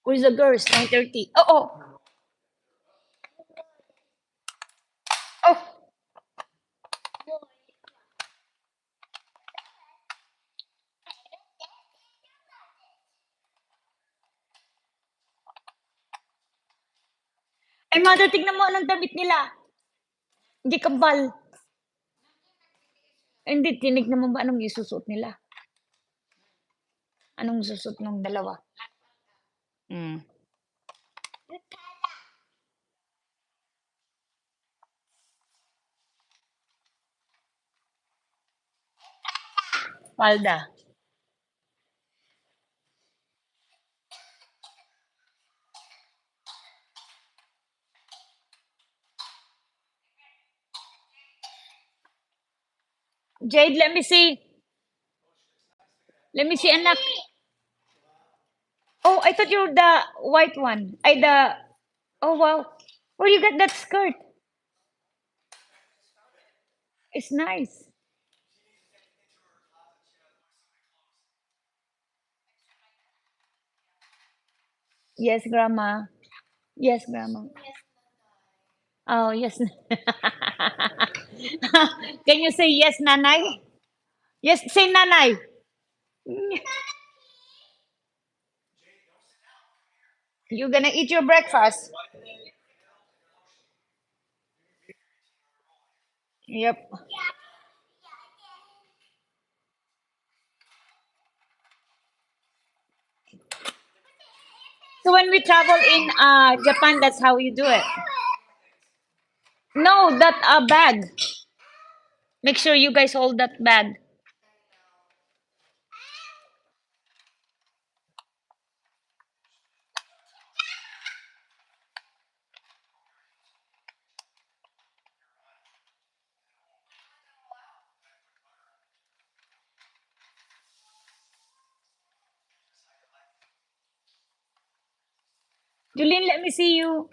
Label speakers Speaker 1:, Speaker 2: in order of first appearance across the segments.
Speaker 1: Where's the girls? 9:30. Oh, oh. Oh. Ay, mother, tignan mo anong damit nila. Hindi kambal. Hindi, tinignan mo ba anong isusuot nila? Anong susuot ng dalawa? Hmm. Palda. Jade, let me see. Let me see, anak. Oh, I thought you were the white one. I the. Oh wow. Where you get that skirt? It's nice. Yes, grandma. Yes, grandma. Oh, yes. Can you say yes, nanay? Yes, say nanay. You're gonna eat your breakfast. Yep. So when we travel in Japan, that's how you do it. No, that bag. Make sure you guys hold that bag. Julene, let me see you.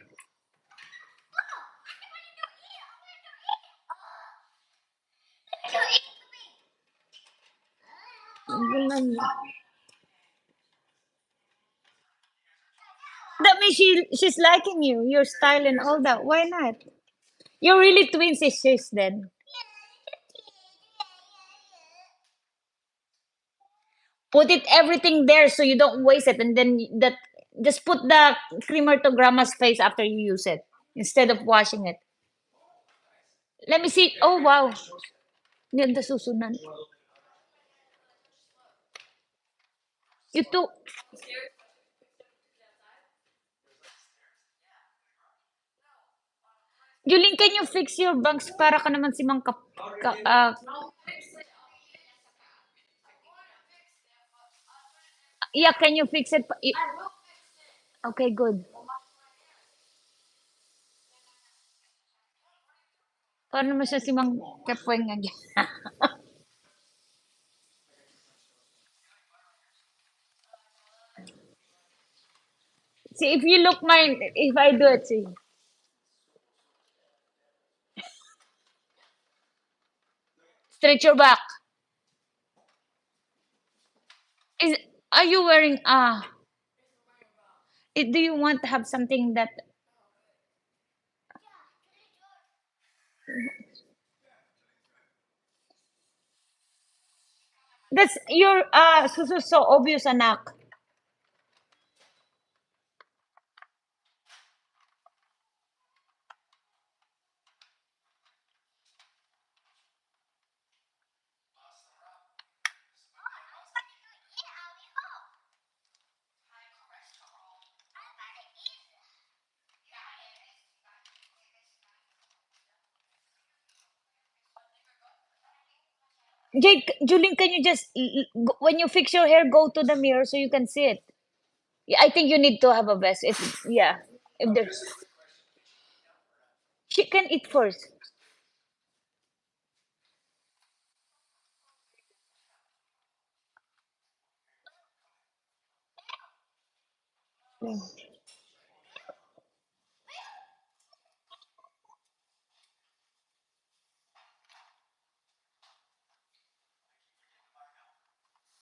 Speaker 1: That means she's liking you, your style and all that. Why not? You're really twin sisters then. Put it everything there so you don't waste it, and then that just put the creamer to grandma's face after you use it instead of washing it. Let me see. Oh wow. Ganda susunan. You took. Juling, can you fix your bangs para ka naman si Mang yeah, can you fix it? Okay, good. Paano naman siya si Mang Kapweng nga dyan? See, if you look mine, if I do it, see. Stretch your back. Is are you wearing do you want to have something that's your so obvious anak. Jake, Julie, can you just when you fix your hair, go to the mirror so you can see it. Yeah, I think you need to have a vest. If yeah, if there's she can eat first.